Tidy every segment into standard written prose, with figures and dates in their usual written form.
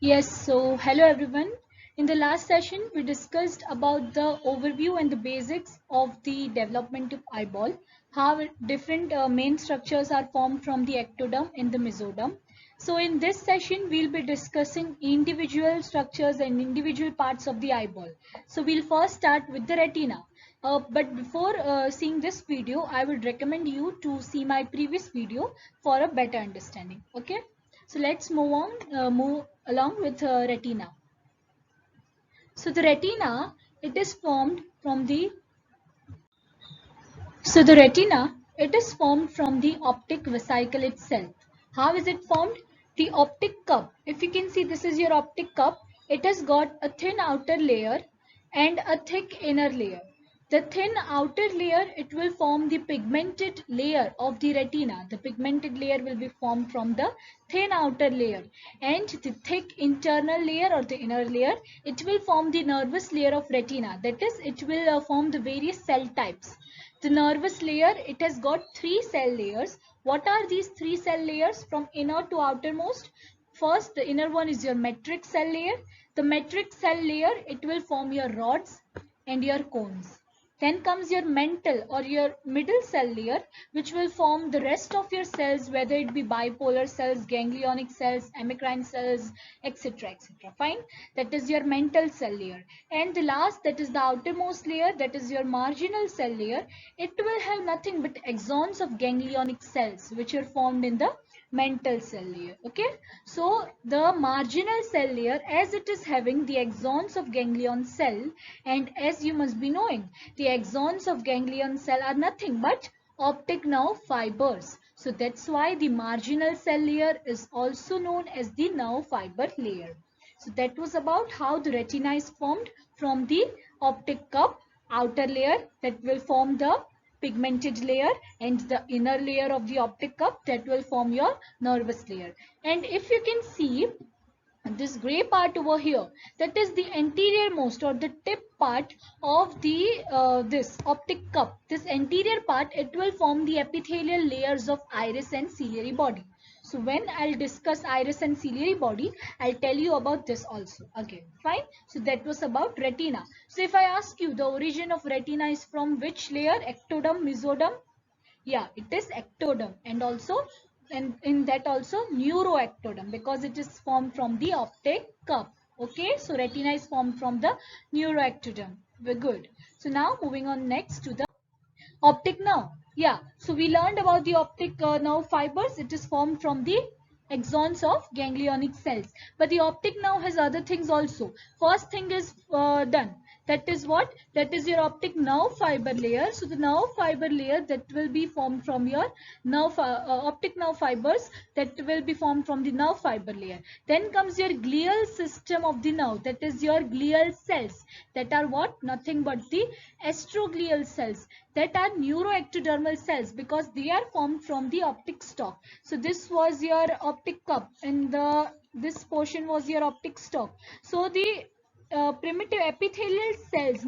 Yes, so hello everyone. In the last session, we discussed about the overview and the basics of the development of eyeball, how different main structures are formed from the ectoderm and the mesoderm. So in this session, we'll be discussing individual structures and individual parts of the eyeball. So we'll first start with the retina. But before seeing this video, I would recommend you to see my previous video for a better understanding. Okay. So let's move along with retina. So the retina, it is formed from the it is formed from the optic vesicle itself. How is it formed? The optic cup. If you can see, this is your optic cup. It has got a thin outer layer and a thick inner layer. The thin outer layer, it will form the pigmented layer of the retina. The pigmented layer will be formed from the thin outer layer, and the thick internal layer or the inner layer, it will form the nervous layer of retina. That is, it will form the various cell types. The nervous layer, it has got three cell layers. What are these three cell layers from inner to outermost? First, the inner one is your matrix cell layer. The matrix cell layer, it will form your rods and your cones. Then comes your mental or your middle cell layer, which will form the rest of your cells, whether it be bipolar cells, ganglionic cells, amacrine cells, etc. etc. Fine. That is your mental cell layer. And the last, that is the outermost layer, that is your marginal cell layer. It will have nothing but axons of ganglionic cells, which are formed in the mental cell layer. Okay, so the marginal cell layer, as it is having the axons of ganglion cell, and as you must be knowing, the axons of ganglion cell are nothing but optic nerve fibers. So that's why the marginal cell layer is also known as the nerve fiber layer. So that was about how the retina is formed from the optic cup outer layer that will form the pigmented layer, and the inner layer of the optic cup that will form your nervous layer. And if you can see this gray part over here, that is the anterior most or the tip part of the this optic cup. This anterior part, it will form the epithelial layers of iris and ciliary body. So when I'll discuss iris and ciliary body, I'll tell you about this also. Okay, fine. So that was about retina. So if I ask you, the origin of retina is from which layer? Ectoderm, mesoderm? Yeah, it is ectoderm, and also, and in that also neuroectoderm, because it is formed from the optic cup. Okay, so retina is formed from the neuroectoderm. Very good. So now moving on next to the optic nerve. Yeah, so we learned about the optic nerve fibers. It is formed from the axons of ganglionic cells. But the optic nerve has other things also. First thing is done. That is what? That is your optic nerve fiber layer. So the nerve fiber layer that will be formed from your optic nerve fibers that will be formed from the nerve fiber layer. Then comes your glial system of the nerve. That is your glial cells. That are what? Nothing but the astroglial cells. That are neuroectodermal cells, because they are formed from the optic stalk. So this was your optic cup, and this portion was your optic stalk. So the primitive epithelial cells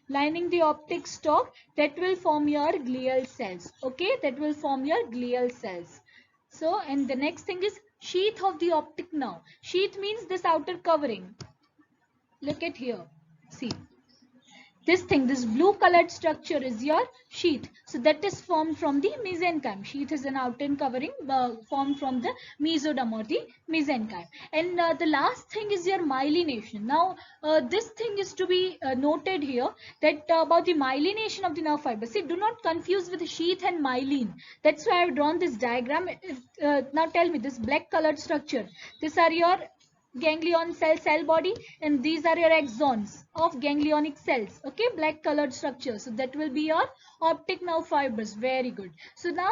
lining the optic stalk, that will form your glial cells. Okay, that will form your glial cells. So, and the next thing is sheath of the optic nerve. Sheath means this outer covering. Look at here. See, this blue colored structure is your sheath. So that is formed from the mesenchyme. Sheath is an outer covering formed from the mesoderm or the mesenchyme. And the last thing is your myelination. Now this thing is to be noted here, that about the myelination of the nerve fiber. See, do not confuse with sheath and myelin. That's why I have drawn this diagram. Now tell me, this black colored structure, these are your ganglion cell body, and these are your axons of ganglionic cells. Okay, black colored structure. So that will be your optic nerve fibers. Very good. So now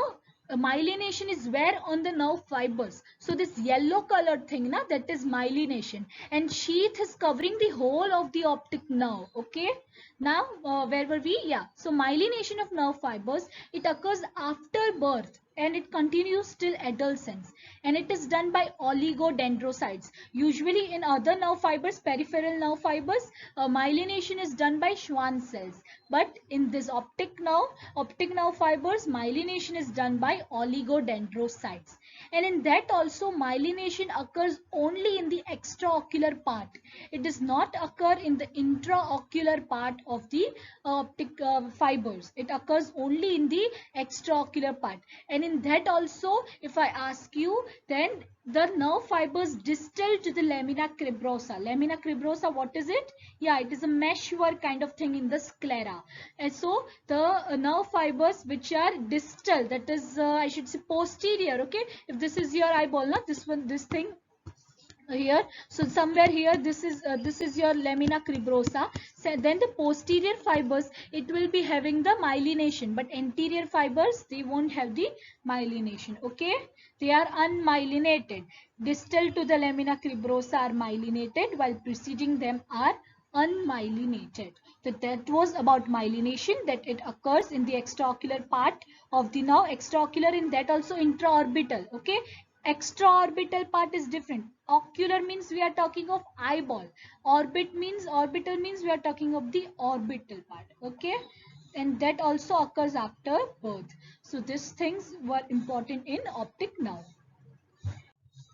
myelination is where? On the nerve fibers. So this yellow colored thing that is myelination, and sheath is covering the whole of the optic nerve. Okay, now where were we? Yeah, so myelination of nerve fibers, it occurs after birth. and it continues till adolescence, and it is done by oligodendrocytes. Usually in other nerve fibers, peripheral nerve fibers, myelination is done by Schwann cells, but in this optic nerve fibers, myelination is done by oligodendrocytes. And in that also, myelination occurs only in the extraocular part. It does not occur in the intraocular part of the optic fibers. It occurs only in the extraocular part. And in that also, if I ask you, then the nerve fibers distal to the lamina cribrosa. Lamina cribrosa, what is it? Yeah, it is a meshwork kind of thing in the sclera. And so the nerve fibers which are distal, that is I should say posterior. Okay, if this is your eyeball, not this one, this thing here, so somewhere here, this is your lamina cribrosa. So then the posterior fibers, it will be having the myelination, but anterior fibers, they won't have the myelination. Okay, they are unmyelinated. Distal to the lamina cribrosa are myelinated, while preceding them are unmyelinated. So that was about myelination, that it occurs in the extraocular part of the nerve. Extraocular, in that also intraorbital. Okay, extraorbital part is different. Ocular means we are talking of eyeball. Orbital means we are talking of the orbital part. Okay, and that also occurs after birth. So these things were important in optic nerve.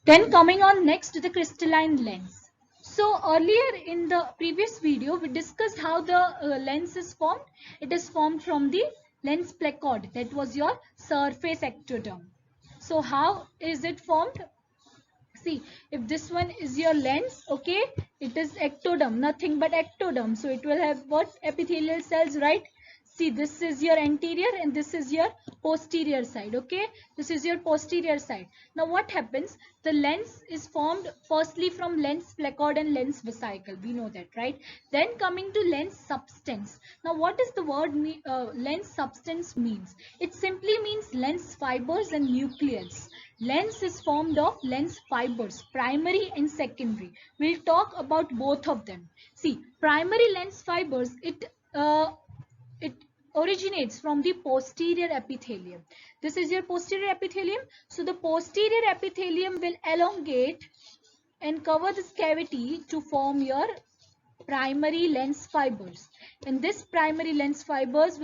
Then coming on next to the crystalline lens. So earlier in the previous video, we discussed how the lens is formed. It is formed from the lens placode. That was your surface ectoderm. So how is it formed? See, if this one is your lens, okay, it is ectoderm, nothing but ectoderm. So it will have what? Epithelial cells, right? See, this is your anterior and this is your posterior side, okay? This is your posterior side. Now what happens? The lens is formed firstly from lens placode and lens vesicle. We know that, right? Then coming to lens substance. Now what does the word lens substance means? It simply means lens fibers and nucleus. Lens is formed of lens fibers, primary and secondary. We'll talk about both of them. See, primary lens fibers, it originates from the posterior epithelium. This is your posterior epithelium. So the posterior epithelium will elongate and cover this cavity to form your primary lens fibers. And this primary lens fibers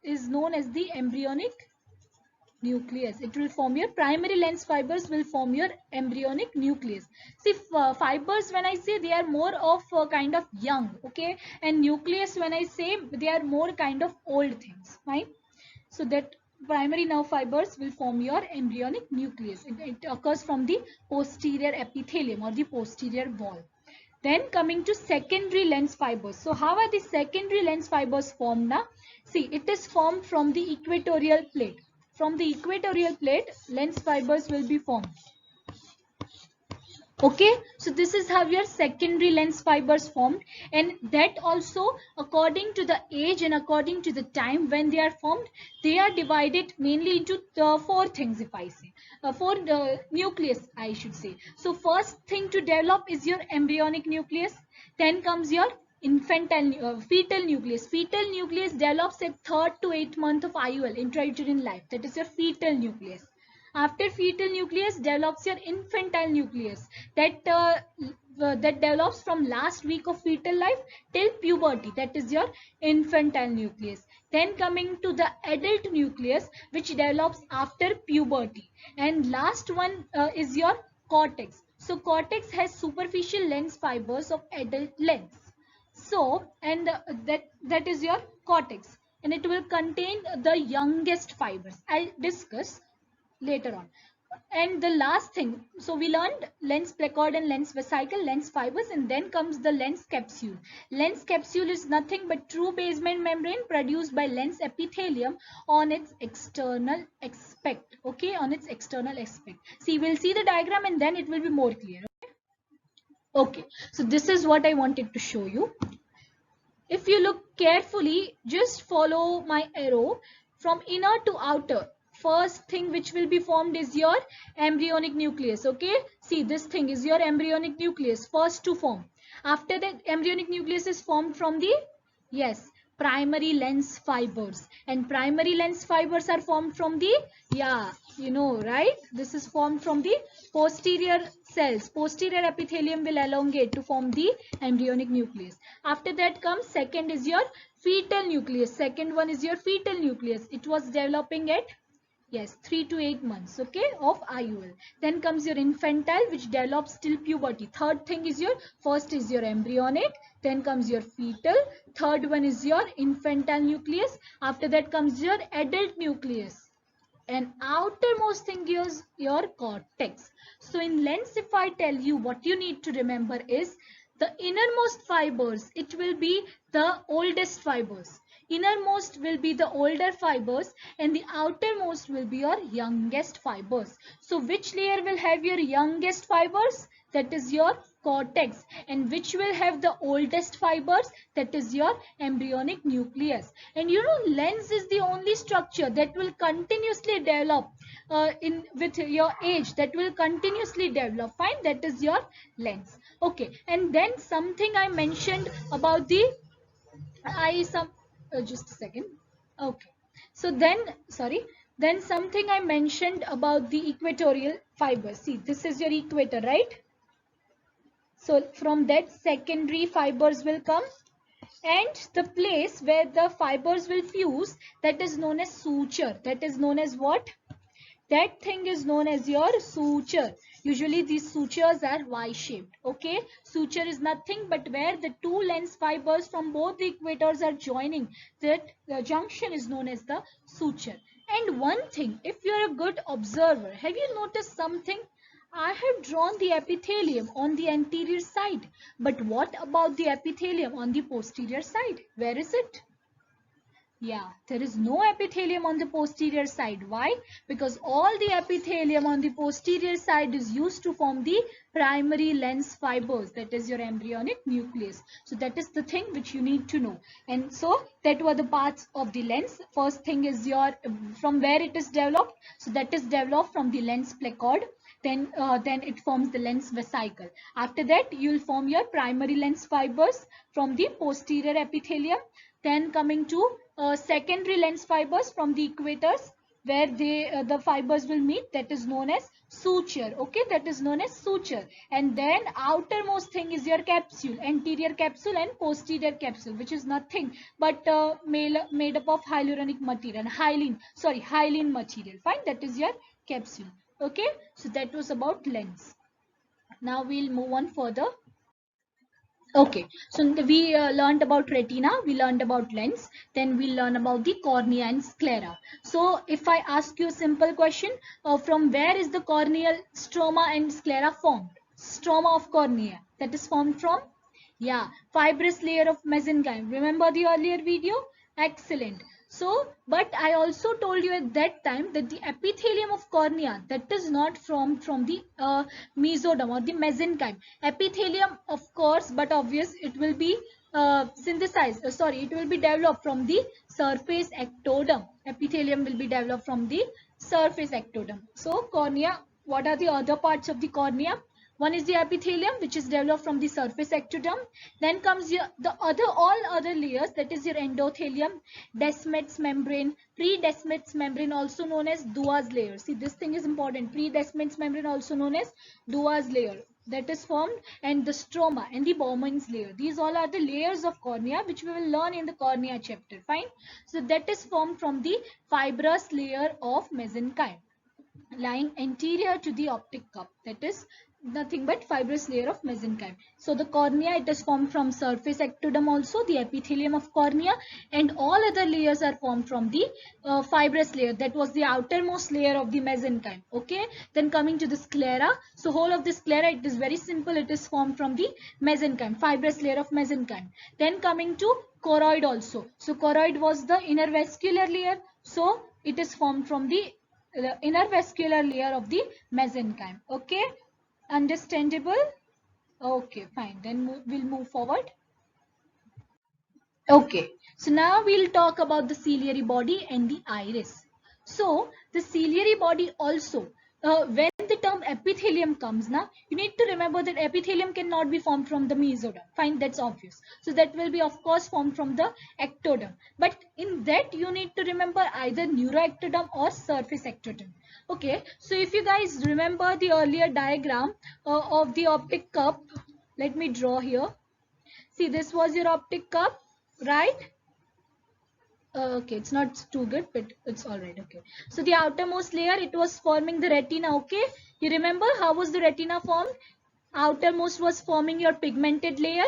is known as the embryonic nucleus. It will form your primary lens fibers will form your embryonic nucleus. See, fibers, when I say, they are more of kind of young, okay, and nucleus, when I say, they are more kind of old things, fine. So that primary nerve fibers will form your embryonic nucleus. It occurs from the posterior epithelium or the posterior wall. Then coming to secondary lens fibers. So how are the secondary lens fibers formed now? See, it is formed from the equatorial plate. From the equatorial plate, lens fibers will be formed. Okay, so this is how your secondary lens fibers formed, and that also according to the age and according to the time when they are formed, they are divided mainly into four things, if I say. Four nucleus, I should say. So first thing to develop is your embryonic nucleus. Then comes your infantile fetal nucleus. Fetal nucleus develops at 3rd to 8th month of IUL, intrauterine life. That is your fetal nucleus. After fetal nucleus develops your infantile nucleus, that develops from last week of fetal life till puberty. That is your infantile nucleus. Then coming to the adult nucleus, which develops after puberty. And last one is your cortex. So cortex has superficial lens fibers of adult length. So, and that is your cortex, and it will contain the youngest fibers. I'll discuss later on. And the last thing, so we learned lens placode and lens vesicle, lens fibers, and then comes the lens capsule. Lens capsule is nothing but true basement membrane produced by lens epithelium on its external aspect. Okay, on its external aspect. See, we'll see the diagram and then it will be more clear. Okay, so this is what I wanted to show you. If you look carefully, just follow my arrow from inner to outer. First thing which will be formed is your embryonic nucleus. Okay, see, this thing is your embryonic nucleus, first to form. After that, embryonic nucleus is formed from the, yes, primary lens fibers. And primary lens fibers are formed from the, yeah, you know, right? This is formed from the posterior cells. Posterior epithelium will elongate to form the embryonic nucleus. After that comes, second is your fetal nucleus. Second one is your fetal nucleus. It was developing at, yes, 3 to 8 months, okay, of IUL. Then comes your infantile, which develops till puberty. Third thing is your, first is your embryonic, then comes your fetal, third one is your infantile nucleus. After that comes your adult nucleus. And outermost thing is your cortex. So in lens, if I tell you, what you need to remember is the innermost fibers, it will be the oldest fibers. Innermost will be the older fibers and the outermost will be your youngest fibers. So which layer will have your youngest fibers? That is your cortex. And which will have the oldest fibers? That is your embryonic nucleus. And you know, lens is the only structure that will continuously develop with your age, that will continuously develop. Fine, that is your lens. Okay, and then something I mentioned about the just a second. Okay, so then, sorry, then something I mentioned about the equatorial fibers. See, this is your equator, right? So from that, secondary fibers will come, and the place where the fibers will fuse, that is known as suture. That is known as what? That thing is known as your suture. Usually these sutures are Y-shaped. Okay, suture is nothing but where the two lens fibers from both the equators are joining. That the junction is known as the suture. And one thing, if you're a good observer, have you noticed something? I have drawn the epithelium on the anterior side, but what about the epithelium on the posterior side? Where is it? Yeah, there is no epithelium on the posterior side. Why? Because all the epithelium on the posterior side is used to form the primary lens fibers. That is your embryonic nucleus. So that is the thing which you need to know. And so that were the parts of the lens. First thing is your, from where it is developed. So that is developed from the lens placard. Then it forms the lens vesicle. After that, you will form your primary lens fibers from the posterior epithelium. Then coming to secondary lens fibers from the equators, where the fibers will meet, that is known as suture. Okay, that is known as suture. And then outermost thing is your capsule, anterior capsule and posterior capsule, which is nothing but made up of hyaluronic material, hyaline material. Fine, that is your capsule. Okay, so that was about lens. Now we'll move on further. Okay, so we learned about retina, we learned about lens, then we learn about the cornea and sclera. So if I ask you a simple question, from where is the corneal stroma and sclera formed? Stroma of cornea, that is formed from, yeah, fibrous layer of mesenchyme. Remember the earlier video? Excellent. So, but I also told you at that time that the epithelium of cornea, that is not from the mesoderm or the mesenchyme. Epithelium, of course, but obvious it will be it will be developed from the surface ectoderm. Epithelium will be developed from the surface ectoderm. So, cornea, what are the other parts of the cornea? One is the epithelium, which is developed from the surface ectoderm. Then comes all other layers, that is your endothelium, Descemet's membrane, pre-Descemet's membrane, also known as Dua's layer. See, this thing is important. Pre-Descemet's membrane, also known as Dua's layer, that is formed, and the stroma and the Bowman's layer. These all are the layers of cornea, which we will learn in the cornea chapter. Fine. So that is formed from the fibrous layer of mesenchyme, lying anterior to the optic cup, that is nothing but fibrous layer of mesenchyme. So the cornea, it is formed from surface ectoderm, also the epithelium of cornea, and all other layers are formed from the fibrous layer, that was the outermost layer of the mesenchyme. Okay, then coming to the sclera. So whole of the sclera, it is very simple, it is formed from the mesenchyme, fibrous layer of mesenchyme. Then coming to choroid also. So choroid was the inner vascular layer, so it is formed from the inner vascular layer of the mesenchyme. Okay, understandable? Okay, fine, then we'll move forward. Okay, so now we'll talk about the ciliary body and the iris. So the ciliary body also, when the term epithelium comes now, you need to remember that epithelium cannot be formed from the mesoderm. Fine, that's obvious. So that will be of course formed from the ectoderm. But in that you need to remember either neuroectoderm or surface ectoderm. Okay, so if you guys remember the earlier diagram of the optic cup, let me draw here. See, this was your optic cup, right? Okay, it's not too good, but it's all right. Okay, so the outermost layer, it was forming the retina. Okay, you remember how was the retina formed? Outermost was forming your pigmented layer,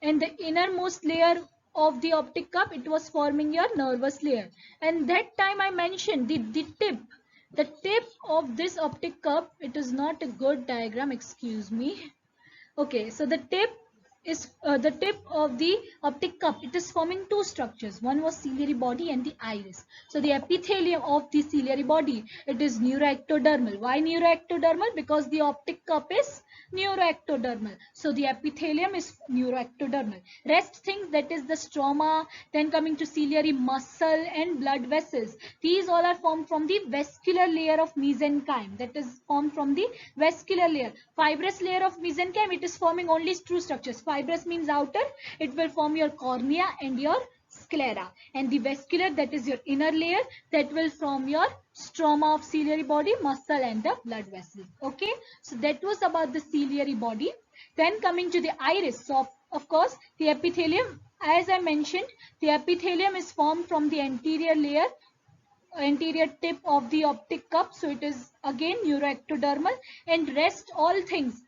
and the innermost layer of the optic cup, it was forming your nervous layer. And that time I mentioned the tip of this optic cup, it is not a good diagram, excuse me. Okay, so the tip of the optic cup, it is forming two structures. One was ciliary body and the iris. So the epithelium of the ciliary body, it is neuroectodermal. Why neuroectodermal? Because the optic cup is neuroectodermal. So the epithelium is neuroectodermal. Rest things, that is the stroma, then coming to ciliary muscle and blood vessels. These all are formed from the vascular layer of mesenchyme. That is formed from the vascular layer. Fibrous layer of mesenchyme, it is forming only two structures. Fibrous means outer, it will form your cornea and your sclera, and the vascular, that is your inner layer, that will form your stroma of ciliary body, muscle and the blood vessels. Okay, so that was about the ciliary body. Then coming to the iris, so of course the epithelium, as I mentioned, the epithelium is formed from the anterior layer, anterior tip of the optic cup, so it is again neuroectodermal. And rest all things,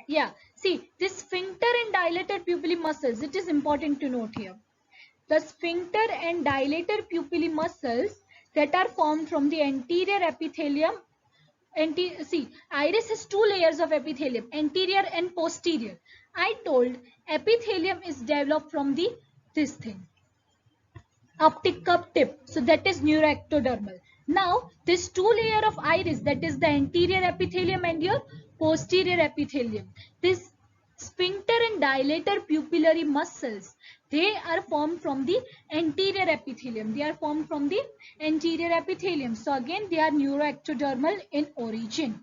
yeah, see this sphincter and dilator pupillae muscles, it is important to note here. The sphincter and dilator pupillae muscles that are formed from the anterior epithelium. See, iris has two layers of epithelium, anterior and posterior. I told epithelium is developed from the this thing, optic cup tip. So that is neuroectodermal. Now this two layer of iris, that is the anterior epithelium and your posterior epithelium. This sphincter and dilator pupillary muscles, they are formed from the anterior epithelium. They are formed from the anterior epithelium. So again they are neuroectodermal in origin.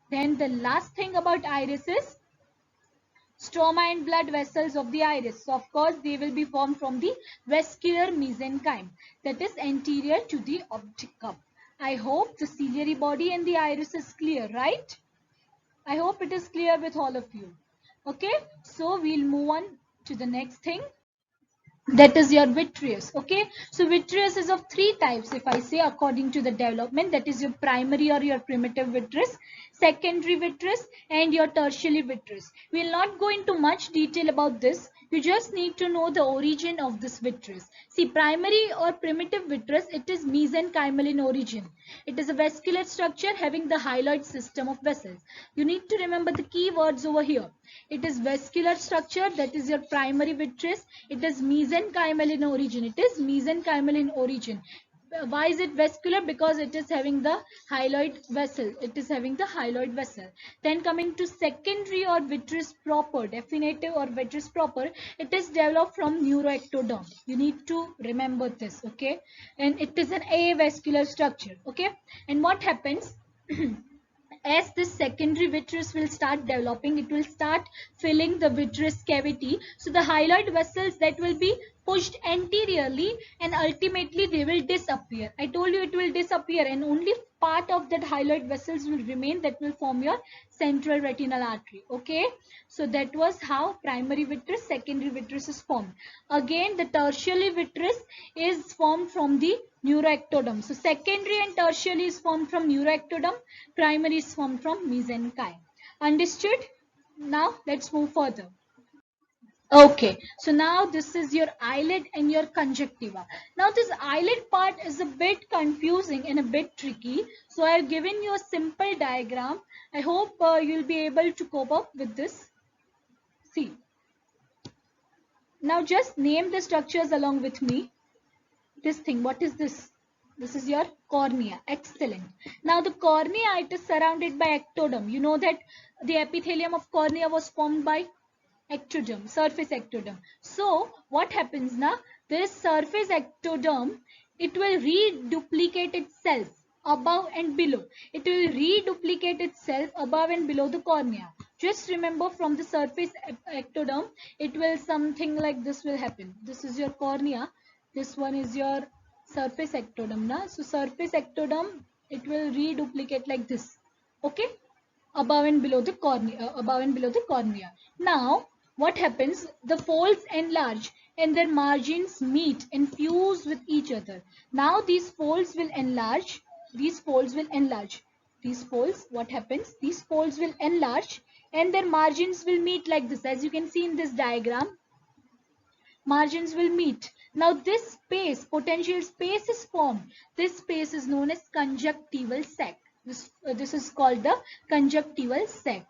Then the last thing about iris is stroma and blood vessels of the iris. So of course they will be formed from the vascular mesenchyme, that is anterior to the optic cup. I hope the ciliary body and the iris is clear, right? I hope it is clear with all of you. Okay, so we'll move on to the next thing, that is your vitreous. Okay, so vitreous is of three types, if I say according to the development, that is your primary or your primitive vitreous, secondary vitreous and your tertiary vitreous. We will not go into much detail about this. You just need to know the origin of this vitreous. See, primary or primitive vitreous, it is mesenchymal in origin. It is a vascular structure having the hyaloid system of vessels. You need to remember the key words over here. It is vascular structure, that is your primary vitreous. It is mesenchymal in origin. It is mesenchymal in origin. Why is it vascular? Because it is having the hyaloid vessel. It is having the hyaloid vessel. Then coming to secondary or vitreous proper, definitive or vitreous proper, it is developed from neuroectoderm. You need to remember this, okay? And it is an avascular structure, okay? And what happens? As this secondary vitreous will start developing, it will start filling the vitreous cavity. So the hyaloid vessels that will be pushed anteriorly and ultimately they will disappear. I told you it will disappear and only part of that hyaloid vessels will remain, that will form your central retinal artery. Okay, so that was how primary vitreous, secondary vitreous is formed. Again, the tertiary vitreous is formed from the neuroectoderm. So secondary and tertiary is formed from neuroectoderm, primary is formed from mesenchyme. Understood? Now let's move further. Okay, so now this is your eyelid and your conjunctiva. Now this eyelid part is a bit confusing and a bit tricky. So I have given you a simple diagram. I hope you'll be able to cope up with this. See. Now just name the structures along with me. This thing, what is this? This is your cornea. Excellent. Now the cornea, it is surrounded by ectoderm. You know that the epithelium of cornea was formed by ectoderm, surface ectoderm. So what happens now? This surface ectoderm, it will reduplicate itself. above and below. It will reduplicate itself above and below the cornea. Just remember, from the surface ectoderm, it will something like this will happen. This is your cornea. This one is your surface ectoderm. Na? So surface ectoderm, it will reduplicate like this. Okay? Above and below the cornea. Above and below the cornea. Now, what happens? The folds enlarge and their margins meet and fuse with each other. Now these folds will enlarge. These folds will enlarge. These folds, what happens? These folds will enlarge and their margins will meet like this. As you can see in this diagram, margins will meet. Now this space, potential space is formed. This space is known as conjunctival sac. This is called the conjunctival sac.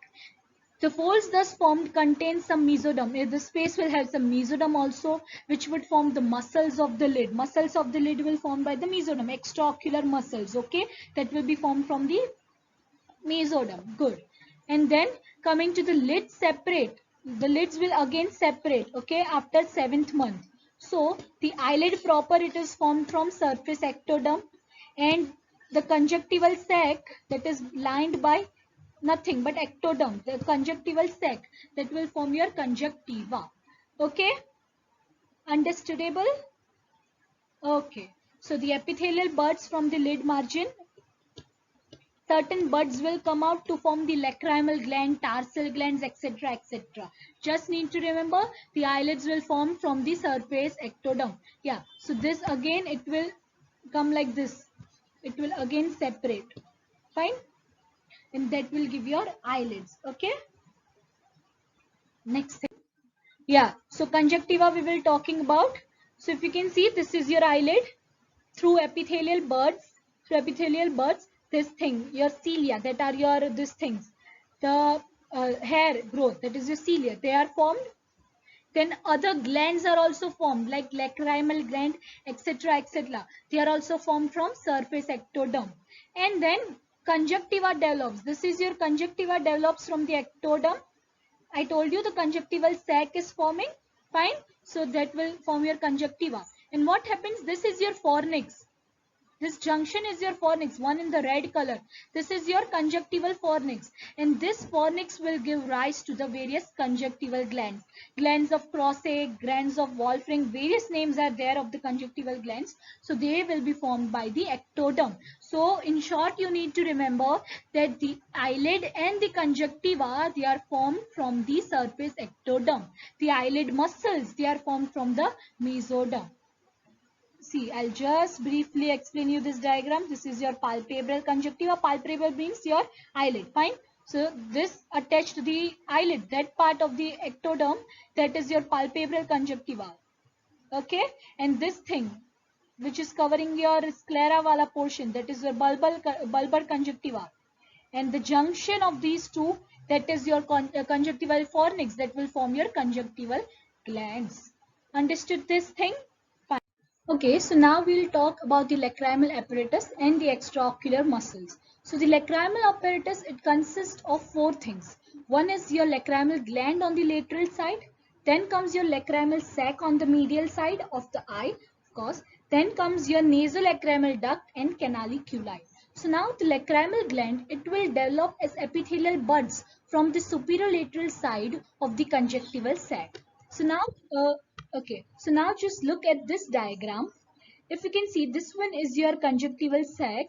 The folds thus formed contain some mesoderm. The space will have some mesoderm also, which would form the muscles of the lid. Muscles of the lid will form by the mesoderm, extraocular muscles, okay? That will be formed from the mesoderm. Good. And then coming to the lid separate. The lids will again separate, okay, after 7th month. So the eyelid proper, it is formed from surface ectoderm, and the conjunctival sac, that is lined by nothing but ectoderm, the conjunctival sac, that will form your conjunctiva. Okay, understandable? Okay, so the epithelial buds from the lid margin, certain buds will come out to form the lacrimal gland, tarsal glands, etc., etc. Just need to remember, the eyelids will form from the surface ectoderm. Yeah, so this again, it will come like this. It will again separate. Fine, and that will give your eyelids. Okay, next thing. Yeah, so conjunctiva we will talking about. So if you can see, this is your eyelid. Through epithelial buds, this thing, your cilia, that are your these things, the hair growth, that is your cilia, they are formed. Then other glands are also formed, like lacrimal gland, etc., etc. They are also formed from surface ectoderm. And then conjunctiva develops. This is your conjunctiva develops from the ectoderm. I told you the conjunctival sac is forming. Fine. So that will form your conjunctiva. And what happens? This is your fornix. This junction is your fornix, one in the red color. This is your conjunctival fornix. And this fornix will give rise to the various conjunctival glands. Glands of Croce, glands of Wolfram, various names are there of the conjunctival glands. So they will be formed by the ectoderm. So in short, you need to remember that the eyelid and the conjunctiva, they are formed from the surface ectoderm. The eyelid muscles, they are formed from the mesoderm. See, I'll just briefly explain you this diagram. This is your palpebral conjunctiva. Palpebral means your eyelid. Fine. So this attached to the eyelid, that part of the ectoderm, that is your palpebral conjunctiva. Okay. And this thing, which is covering your sclera wala portion, that is your bulbar conjunctiva. And the junction of these two, that is your conjunctival fornix, that will form your conjunctival glands. Understood this thing? Okay, so now we'll talk about the lacrimal apparatus and the extraocular muscles. So the lacrimal apparatus, it consists of 4 things. One is your lacrimal gland on the lateral side. Then comes your lacrimal sac on the medial side of the eye, of course. Then comes your nasolacrimal duct and canaliculi. So now the lacrimal gland, it will develop as epithelial buds from the superior lateral side of the conjunctival sac. So now, okay, so now just look at this diagram. If you can see, this one is your conjunctival sac,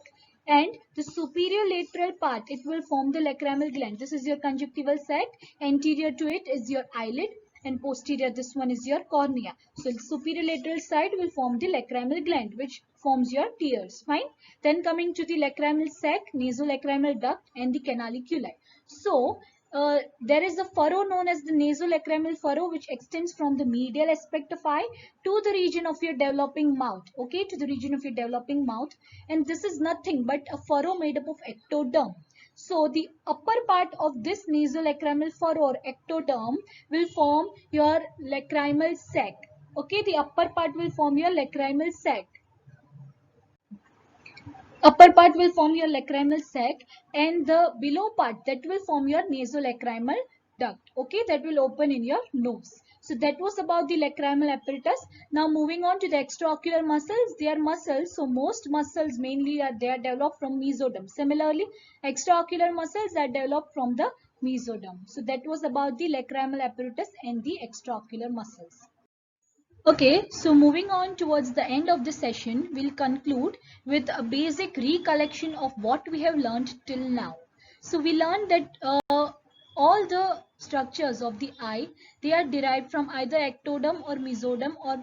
and the superior lateral part, it will form the lacrimal gland. This is your conjunctival sac. Anterior to it is your eyelid, and posterior, this one is your cornea. So the superior lateral side will form the lacrimal gland, which forms your tears. Fine. Then coming to the lacrimal sac, nasolacrimal duct, and the canaliculi. So there is a furrow known as the nasolacrimal furrow, which extends from the medial aspect of eye to the region of your developing mouth. Okay, to the region of your developing mouth. And this is nothing but a furrow made up of ectoderm. So the upper part of this nasolacrimal furrow or ectoderm will form your lacrimal sac. Okay, the upper part will form your lacrimal sac. Upper part will form your lacrimal sac, and the below part, that will form your nasolacrimal duct. Okay, that will open in your nose. So that was about the lacrimal apparatus. Now moving on to the extraocular muscles. They are muscles. So most muscles mainly they are developed from mesoderm. Similarly, extraocular muscles are developed from the mesoderm. So that was about the lacrimal apparatus and the extraocular muscles. Okay, so moving on towards the end of the session, we'll conclude with a basic recollection of what we have learned till now. So we learned that all the structures of the eye, they are derived from either ectoderm or mesoderm or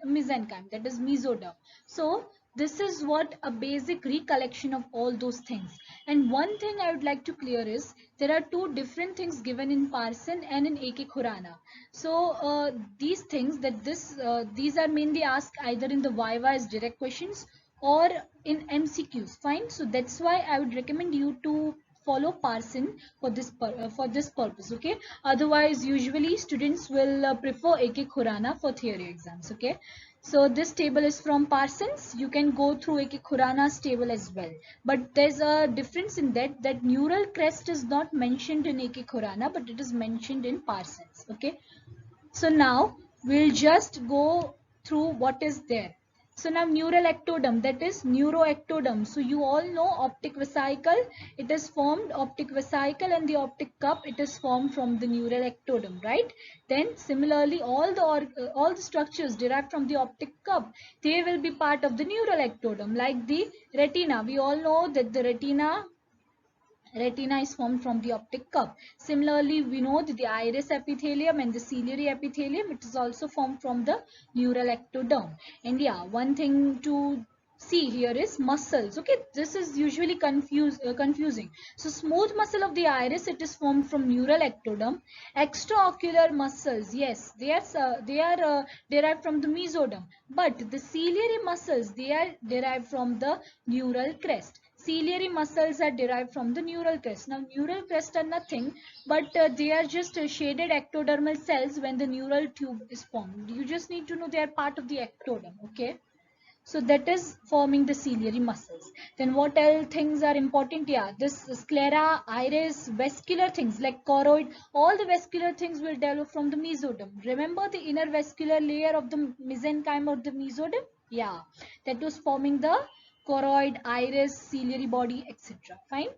mesenchyme, that is mesoderm. So this is what a basic recollection of all those things. And one thing I would like to clear is there are two different things given in Parson and in A.K. Khurana. So these things these are mainly asked either in the Viva as direct questions or in MCQs. Fine. So that's why I would recommend you to follow Parson for this purpose. Okay. Otherwise, usually students will prefer A.K. Khurana for theory exams. Okay. So this table is from Parsons. You can go through A.K. Khurana's table as well. But there's a difference in that neural crest is not mentioned in A.K. Khurana, but it is mentioned in Parsons. Okay. So now we'll just go through what is there. So now neural ectoderm, that is neuroectoderm. So you all know optic vesicle, it is formed, optic vesicle and the optic cup, it is formed from the neural ectoderm, right? Then similarly all the structures derived from the optic cup, they will be part of the neural ectoderm, like the retina. We all know that the retina is formed from the optic cup. Similarly, we know that the iris epithelium and the ciliary epithelium, it is also formed from the neural ectoderm. And yeah, one thing to see here is muscles. Okay, this is usually confusing. So smooth muscle of the iris, it is formed from neural ectoderm. Extraocular muscles, yes, they are derived from the mesoderm. But the ciliary muscles, they are derived from the neural crest. Ciliary muscles are derived from the neural crest. Now, neural crest are nothing, but they are just shaded ectodermal cells when the neural tube is formed. You just need to know they are part of the ectoderm, okay? So that is forming the ciliary muscles. Then what else things are important? Yeah, this sclera, iris, vascular things like choroid, all the vascular things will develop from the mesoderm. Remember the inner vascular layer of the mesenchyme or the mesoderm? Yeah, that was forming the choroid, iris, ciliary body, etc. Fine.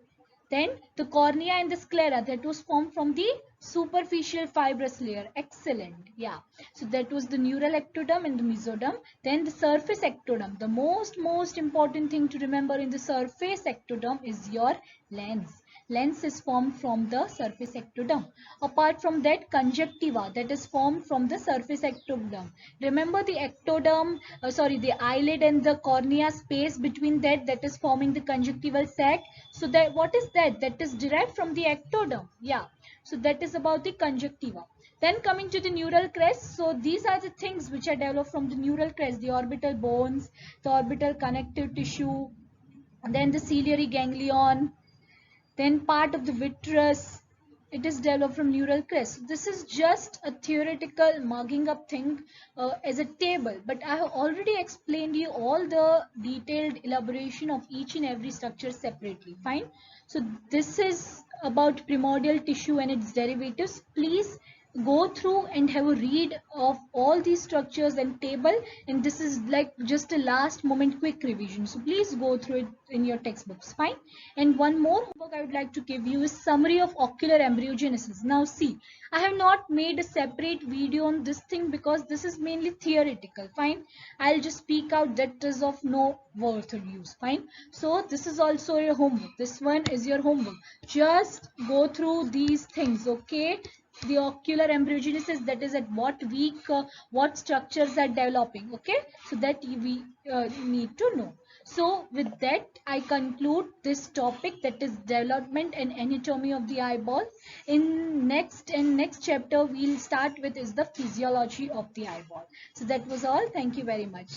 Then the cornea and the sclera, that was formed from the superficial fibrous layer. Excellent. Yeah. So that was the neural ectoderm and the mesoderm. Then the surface ectoderm. The most important thing to remember in the surface ectoderm is your lens. Lens is formed from the surface ectoderm. Apart from that, conjunctiva, that is formed from the surface ectoderm. Remember the ectoderm, the eyelid and the cornea space between that is forming the conjunctival sac. So that what is that? That is derived from the ectoderm. Yeah. So that is about the conjunctiva. Then coming to the neural crest. So these are the things which are developed from the neural crest, the orbital bones, the orbital connective tissue, and then the ciliary ganglion, then part of the vitreous, it is developed from neural crest. This is just a theoretical mugging up thing as a table, but I have already explained you all the detailed elaboration of each and every structure separately. Fine. So this is about primordial tissue and its derivatives. Please go through and have a read of all these structures and table, and this is like just a last moment quick revision, so please go through it in your textbooks. Fine. And one more homework I would like to give you is summary of ocular embryogenesis. Now see, I have not made a separate video on this thing because this is mainly theoretical. Fine. I'll just speak out that is of no worth or use. Fine. So this is also your homework. This one is your homework. Just go through these things. Okay. The ocular embryogenesis, that is at what week what structures are developing. Okay, so that we need to know. So with that I conclude this topic, that is development and anatomy of the eyeball. In next chapter we'll start with is the physiology of the eyeball. So that was all. Thank you very much.